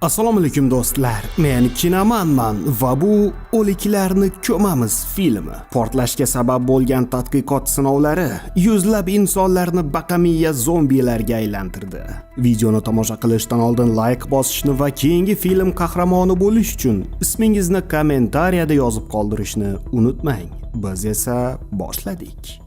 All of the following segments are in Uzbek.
Assalomu alaykum do'stlar. Men Kinamanman va bu O'liklarni ko'mamiz filmi. Portlashga sabab bo'lgan tadqiqot sinovlari yuzlab insonlarni baqamiya zombilarga aylantirdi. Videoni tomosha qilishdan oldin like bosishni va keyingi film qahramoni bo'lish uchun ismingizni kommentariyada yozib qoldirishni unutmang. Biz esa boshladik.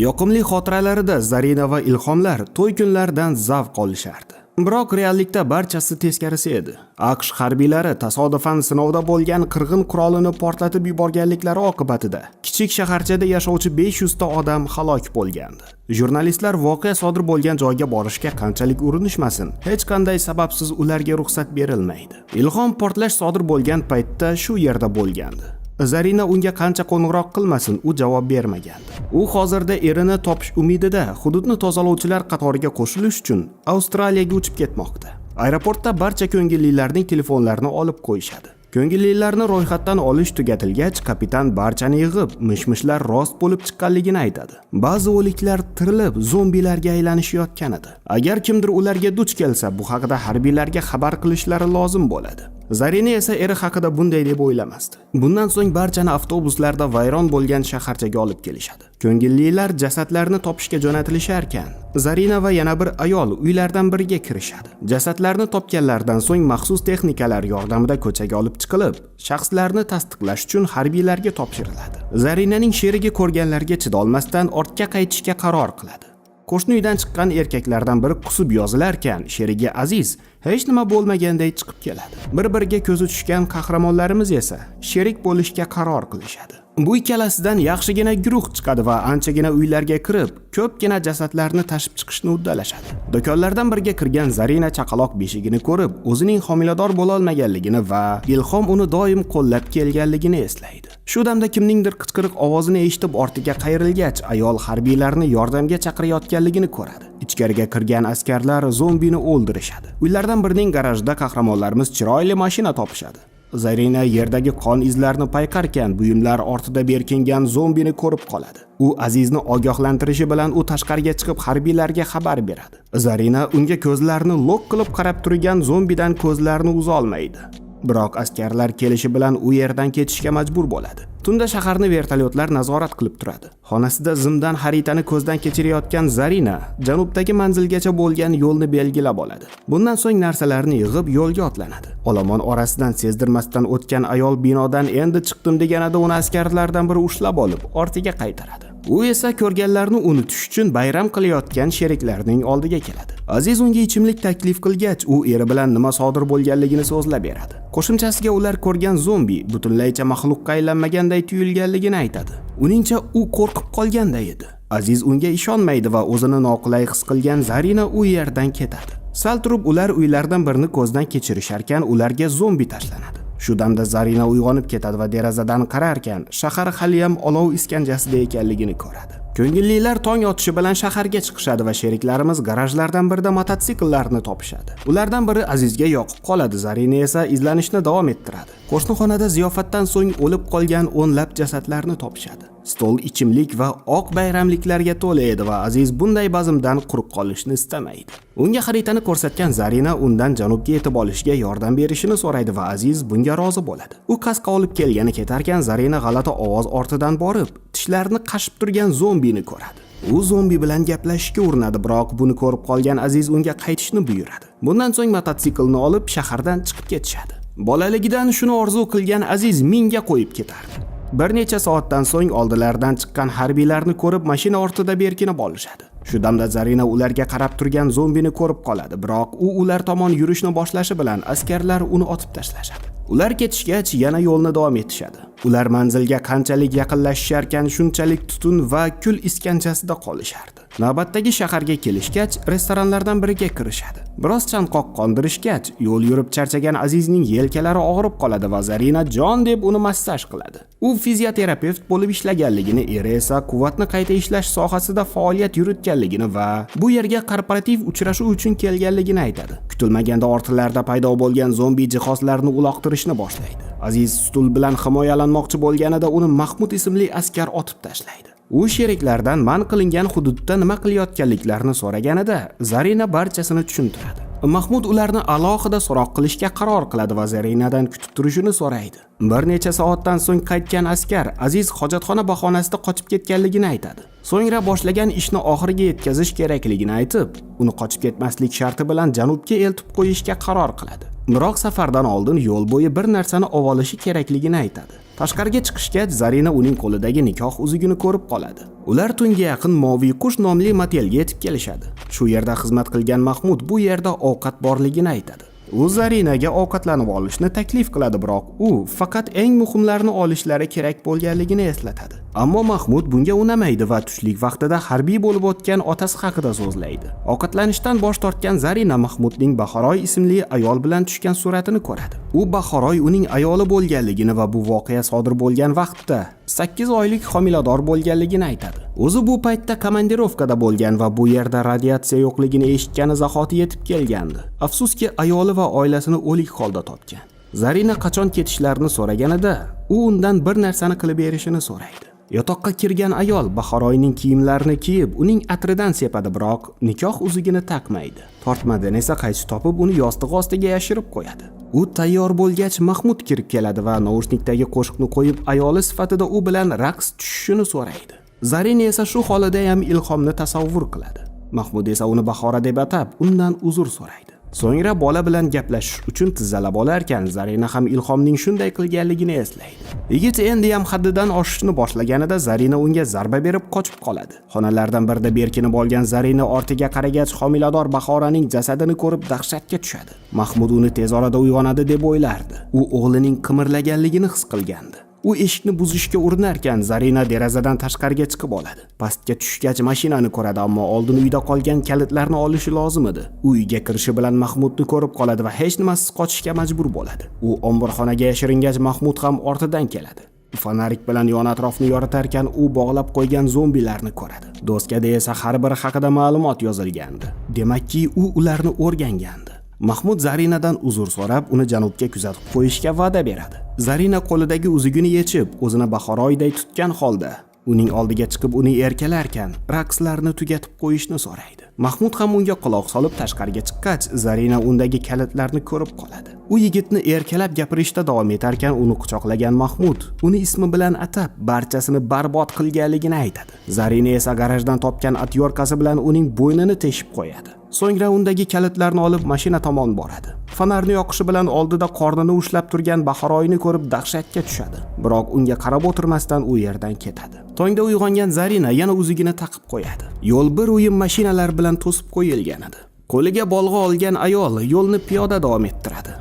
Yoqimli xotiralarida Zarina va Ilhomlar to'y kunlaridan zavq olishardi. Biroq reallikda barchasi teskarisi edi. AQSh harbiylari tasodifan sinovda bo'lgan qirg'in qurolini portlatib yuborganliklari oqibatida kichik shaharchada yashovchi 500 ta odam halok bo'lgandi. Jurnalistlar voqea sodir bo'lgan joyga borishga qanchalik urinishmasin, hech qanday sababsiz ularga ruxsat berilmaydi. Ilhom portlash sodir bo'lgan paytda shu yerda bo'lgandi. Zarina unga qancha qo'ng'iroq qilmasin, u javob bermagandi. U hozirda erini topish umidida hududni tozalovchilar qatoriga qo'shilish uchun Avstraliyaga uchib ketmoqda. Aeroportda barcha ko'ngillilarning telefonlarini olib qo'yishadi. Ko'ngillilarni ro'yxatdan olish tugatilgach, kapitan barchani yig'ib, mishmishlar rost bo'lib chiqqanligini aytadi. Ba'zi o'liklar tirilib, zombilarga aylanishayotgan edi. Agar kimdir ularga duch kelsa, bu haqida harbiylarga xabar qilishlari lozim bo'ladi. Zarina esa eri haqida bunday deb o'ylamasdi. Bundan so'ng barchani avtobuslarda vayron bo'lgan shaharchaga olib kelishadi. Ko'ngillilar jasadlarni topishga jo'natilisharkan, Zarina va yana bir ayol uylardan biriga kirishadi. Jasadlarni topganlardan so'ng maxsus texnikalar yordamida ko'chaga olib chiqilib, shaxslarni tasdiqlash uchun harbiylarga topshiriladi. Zarinaning sherigi ko'rganlarga chidolmasdan ortga qaytishga qaror qiladi. Qo'shni uydan chiqqan erkaklardan biri qusib yozilarkan, sherigi Aziz hech nima bo'lmaganday chiqib keladi. Bir-biriga ko'zi tushgan qahramonlarimiz esa sherik bo'lishga qaror qilishadi. Bu ikkalasidan yaxshigina guruh chiqadi va anchagina uylarga kirib, ko'pgina jasadlarni tashib chiqishni uddalashadi. Do'konlardan biriga kirgan Zarina chaqaloq beshigini ko'rib, o'zining homilador bo'la olmaganligini va Ilhom uni doim qo'llab kelganligini eslaydi. Shu damda kimningdir qichqiriq ovozini eshitib ortiga qayrilgach, ayol harbiylarni yordamga chaqirayotganligini ko'radi. Ichkariga kirgan askarlar zombini o'ldirishadi. Uylardan birining garajida qahramonlarimiz chiroyli mashina topishadi. Zarina yerdagi qon izlarini payqarkan, buyumlar ortida berkingan zombini ko'rib qoladi. U Azizni ogohlantirishi bilan u tashqariga chiqib harbiylarga xabar beradi. Zarina unga ko'zlarini lo'q qilib qarab turgan zombidan ko'zlarini uza olmaydi. Biroq askarlar kelishi bilan u yerdan ketishga majbur bo'ladi. Tunda shaharni vertolyotlar nazorat qilib turadi. Xonasida zimdan xaritani ko'zdan kechirayotgan Zarina janubdagi manzilgacha bo'lgan yo'lni belgilab oladi. Bundan so'ng narsalarni yig'ib yo'lga otlanadi. Olomon orasidan sezdirmasdan o'tgan ayol binodan endi chiqdim deganida uni askarlardan biri ushlab olib, ortiga qaytaradi. U esa ko'rganlarni unutish uchun bayram qilayotgan sheriklarning oldiga keladi. Aziz unga ichimlik taklif qilgach, u eri bilan nima sodir bo'lganligini so'zlab beradi. Qo'shimchasiga ular ko'rgan zombi butunlaycha maxluqqa aylanmaganday tuyulganligini aytadi. Uningcha u qo'rqib qolganday edi. Aziz unga ishonmaydi va o'zini noqulay his qilgan Zarina u yerdan ketadi. Sal turib ular uylardan birini ko'zdan kechirisharkan, ularga zombi tashlanadi. Shu damda Zarina uyg'onib ketadi va derazadan qararkan, shahar haliyam olov iskanjasida ekanligini ko'radi. Ko'ngillilar tong otishi bilan shaharga chiqishadi va sheriklarimiz garajlardan birida mototsikllarni topishadi. Ulardan biri Azizga yoqib qoladi, Zarina esa izlanishni davom ettiradi. Qo'shnixonada ziyofatdan so'ng o'lib qolgan o'nlab jasadlarni topishadi. Stol ichimlik va oq bayramliklarga to'la edi va Aziz bunday bazmdan quruq qolishni istamaydi. Unga xaritani ko'rsatgan Zarina undan janubga yetib olishga yordam berishini so'raydi va Aziz bunga rozi bo'ladi. U qasqa olib kelgani ketarkan, Zarina g'alati ovoz ortidan borib, tishlarini qashib turgan zombini ko'radi. U zombi bilan gaplashishga urinadi, biroq buni ko'rib qolgan Aziz unga qaytishni buyuradi. Bundan so'ng mototsiklni olib shahardan chiqib ketishadi. Bolaligidan shuni orzu qilgan Aziz minga qo'yib ketardi. Bir necha soatdan so'ng oldilaridan chiqqan harbiylarni ko'rib mashina ortida berkinib olishadi. Shu damda Zarina ularga qarab turgan zombini ko'rib qoladi, biroq u ular tomon yurishni boshlashi bilan askarlar uni otib tashlashadi. Ular ketishgach yana yo'lni davom etishadi. Ular manzilga qanchalik yaqinlashisharkan, shunchalik tutun va kul iskanchasida qolishardi. Navbatdagi shaharga kelishgach, restoranlardan biriga kirishadi. Biroz chanqoq qondirishgach, yo'l yurib charchagan Azizning yelkalari og'rib qoladi va Zarina jon deb uni massaj qiladi. U fizioterapevt bo'lib ishlaganligini, eri esa quvvatni qayta ishlash sohasida faoliyat yuritganligini va bu yerga korporativ uchrashuv uchun kelganligini aytadi. Kutilmaganda ortilarida paydo bo'lgan zombi jihozlarni uloqtirishni boshlaydi. Aziz stul bilan himoyalanmoqchi bo'lganida uni Mahmud ismli askar otib tashlaydi. U sheriklardan man qilingan hududda nima qilayotganliklarini so'raganida Zarina barchasini tushuntiradi. Mahmud ularni alohida so'roq qilishga qaror qiladi va Zarinadan kutib turishini so'raydi. Bir necha soatdan so'ng qaytgan askar Aziz hojatxona bahonasida qochib ketganligini aytadi. So'ngra boshlagan ishni oxiriga yetkazish kerakligini aytib, uni qochib ketmaslik sharti bilan janubga eltib qo'yishga qaror qiladi. Biroq safardan oldin yo'l bo'yi bir narsani ovolishi kerakligini aytadi. Tashqariga chiqishgach, Zarina uning qo'lidagi nikoh uzugini ko'rib qoladi. Ular tunga yaqin Moviy qush nomli motelga yetib kelishadi. Shu yerda xizmat qilgan Mahmud bu yerda ovqat borligini aytadi. U Zarinaga ovqatlanib olishni taklif qiladi, biroq u faqat eng muhimlarini olishlari kerak bo'lganligini eslatadi. Ammo Mahmud bunga unamaydi va tushlik vaqtida harbiy bo'lib o'tgan otasi haqida so'zlaydi. Ovqatlanishdan bosh tortgan Zarina Mahmudning Bahoroy ismli ayol bilan tushgan suratini ko'radi. U Bahoroy uning ayoli bo'lganligini va bu voqea sodir bo'lgan vaqtda 8 oylik homilador bo'lganligini aytadi. O'zi bu paytda komandirovkada bo'lgan va bu yerda radiatsiya yo'qligini eshitgani zahoti yetib kelgandi. Afsuski, ayoli va oilasini o'lik holda topgan. Zarina qachon ketishlarini so'raganida, u undan bir narsani qilib berishini so'raydi. Yotoqqa kirgan ayol Bahoroyning kiyimlarini kiyib, uning atridan sepadi, biroq nikoh uzugini taqmaydi. Tortmadan esa qaychi topib, uni yostiq ostiga yashirib qo'yadi. U tayyor bo'lgach, Mahmud kirib keladi va naushnikdagi qo'shiqni qo'yib, ayoli sifatida u bilan raqs tushishini so'raydi. Zarina esa shu holida ham ilhomni tasavvur qiladi. Mahmud esa uni Bahora deb atab, undan uzr so'raydi. So'ngra bola bilan gaplashish uchun tizzalab olarkan, Zarina ham Ilhomning shunday qilganligini eslaydi. Yigit endi ham haddidan oshishni boshlaganida Zarina unga zarba berib qochib qoladi. Xonalardan birida berkinib olgan Zarina ortiga qaragach, homilador Bahoraning jasadini ko'rib dahshatga tushadi. Mahmud uni tez orada uyg'onadi deb o'ylardi. U o'g'lining qimirlaganligini his qilgandi. U eshikni buzishga urinarkan, Zarina derazadan tashqariga chiqib oladi. Pastga tushgach mashinani ko'radi, ammo oldin uyda qolgan kalitlarni olishi lozim edi. U uyga kirishi bilan Mahmudni ko'rib qoladi va hech nimasiz qochishga majbur bo'ladi. U omborxonaga yashiringach, Mahmud ham ortidan keladi. Fonarik bilan yon atrofni yoritarkan, u bog'lab qo'ygan zombilarni ko'radi. Doskada esa har biri haqida ma'lumot yozilgandi. Demakki, u ularni o'rgangandi. Mahmud Zarinadan uzr so'rab, uni janubga kuzatib qo'yishga va'da beradi. Zarina qo'lidagi uzugini yechib, o'zini Bahoroyday tutgan holda uning oldiga chiqib uni erkalarkan, raqslarni tugatib qo'yishni so'raydi. Mahmud ham unga quloq solib tashqariga chiqqach, Zarina undagi kalitlarni ko'rib qoladi. U yigitni erkalab gapirishda davom etarkan, uni quchoqlagan Mahmud uni ismi bilan atab, barchasini barbod qilganligini aytadi. Zarina esa garajdan topgan atyorkasi bilan uning bo'ynini teshib qo'yadi. So'ngra undagi kalitlarni olib mashina tomon boradi. Fonarni yoqishi bilan oldida qornini ushlab turgan Bahoroyni ko'rib dahshatga tushadi. Biroq unga qarab o'tirmasdan u yerdan ketadi. Tongda uyg'ongan Zarina yana uzugini taqib qo'yadi. Yo'l bir o'yin mashinalar bilan to'sib qo'yilgan edi. Qo'liga bolg'a olgan ayol yo'lni piyoda davom ettiradi.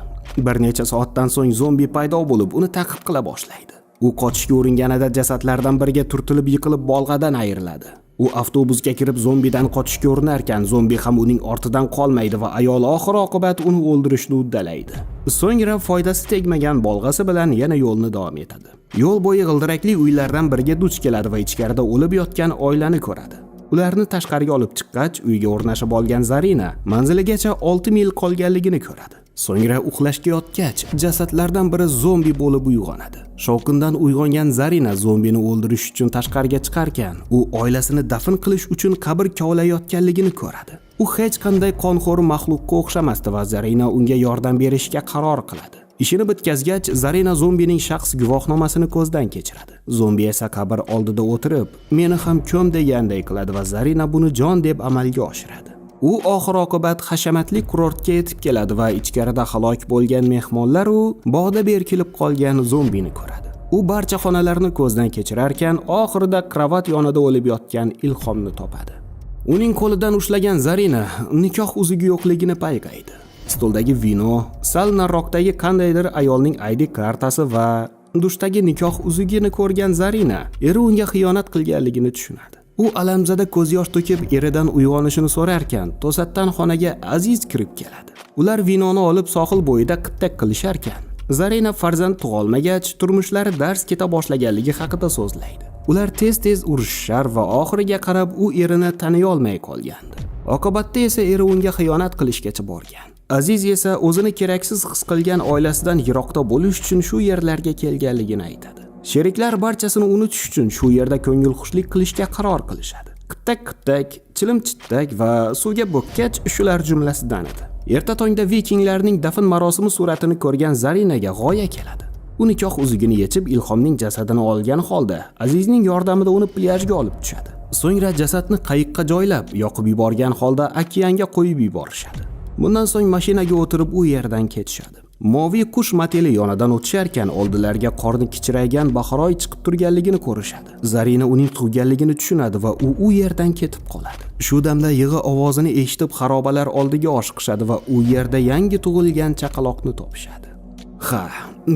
Bir necha soatdan so'ng zombi paydo bo'lib, uni ta'qib qila boshlaydi. U qochishga uringanida jasadlardan biriga turtilib yiqilib bolg'adan ayriladi. U avtobusga kirib zombidan qochishga urinarkan, zombi ham uning ortidan qolmaydi va ayol oxir-oqibat uni o'ldirishni uddalaydi. So'ngra foydasi tegmagan bolg'asi bilan yana yo'lni davom etadi. Yo'l bo'yi g'ildirakli uylardan biriga duch keladi va ichkarida o'lib yotgan oilani ko'radi. Ularni tashqariga olib chiqqach, uyga o'rnashib olgan Zarina manziligacha 6 mil qolganligini ko'radi. So'ngra uxlashga yotgach, jasadlardan biri zombi bo'lib uyg'onadi. Shovqindan uyg'ongan Zarina zombini o'ldirish uchun tashqariga chiqarkan, u oilasini dafn qilish uchun qabr kovlayotganligini ko'radi. U hech qanday qonxo'r maxluqqa o'xshamasdi va Zarina unga yordam berishga qaror qiladi. Ishini bitkazgach, Zarina zombining shaxs guvohnomasini ko'zdan kechiradi. Zombi esa qabr oldida o'tirib, meni ham ko'm deganday qiladi va Zarina buni jon deb amalga oshiradi. U oxir-oqibat hashamatli kurortga yetib keladi va ichkarida halok bo'lgan mehmonlar u bog'da berkilib qolgan zombini ko'radi. U barcha xonalarni ko'zdan kechirarkan, oxirida kravat yonida o'lib yotgan Ilhomni topadi. Uning qo'lidan ushlagan Zarina nikoh uzugi yo'qligini payqaydi. Stoldagi vino, sal nariroqdagi qandaydir ayolning ID kartasi va dushdagi nikoh uzugini ko'rgan Zarina eri unga xiyonat qilganligini tushunadi. U alamzada ko'z yosh to'kib eridan uyg'onishini so'rarkan, to'satdan xonaga Aziz kirib keladi. Ular vinoni olib sohil bo'yida qittak qilisharkan, Zarina farzand tug'olmagach, turmushlari dars keta boshlaganligi haqida so'zlaydi. Ular tez-tez urushishar va oxiriga qarab u erini taniy olmay qolgandi. Oqibatda esa eri unga xiyonat qilishgacha borgan. Aziz esa o'zini keraksiz his qilgan oilasidan yiroqda bo'lish uchun shu yerlarga kelganligini aytadi. Sheriklar barchasini unutish uchun shu yerda ko'ngilxushlik qilishga qaror qilishadi. Qittak-qittak, chilim-chittak va suvga bo'kkach shular jumlasidan edi. Erta tongda vikinglarning dafn marosimi suratini ko'rgan Zarinaga g'oya keladi. U nikoh uzugini yechib Ilhomning jasadini olgan holda Azizning yordamida uni plyajga olib tushadi. So'ngra jasadni qayiqqa joylab, yoqib yuborgan holda okeanga qo'yib yuborishadi. Bundan so'ng mashinaga o'tirib u yerdan ketishadi. Moviy qush moteli yonidan o'tisharkan oldilariga qorni kichiraygan Bahroy chiqib turganligini ko'rishadi. Zarina uning tug'ganligini tushunadi va u yerdan ketib qoladi. Shu damda yig'i ovozini eshitib xarobalar oldiga oshiqishadi va u yerda yangi tug'ilgan chaqaloqni topishadi. Ha,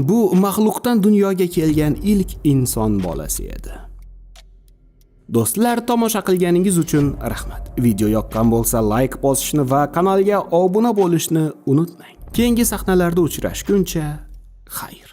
bu maxluqdan dunyoga kelgan ilk inson bolasi edi. Do'stlar, tomosha qilganingiz uchun rahmat. Video yoqqan bo'lsa like bosishni va kanalga obuna bo'lishni unutmang. Keyingi sahnalarda uchrashguncha xayr.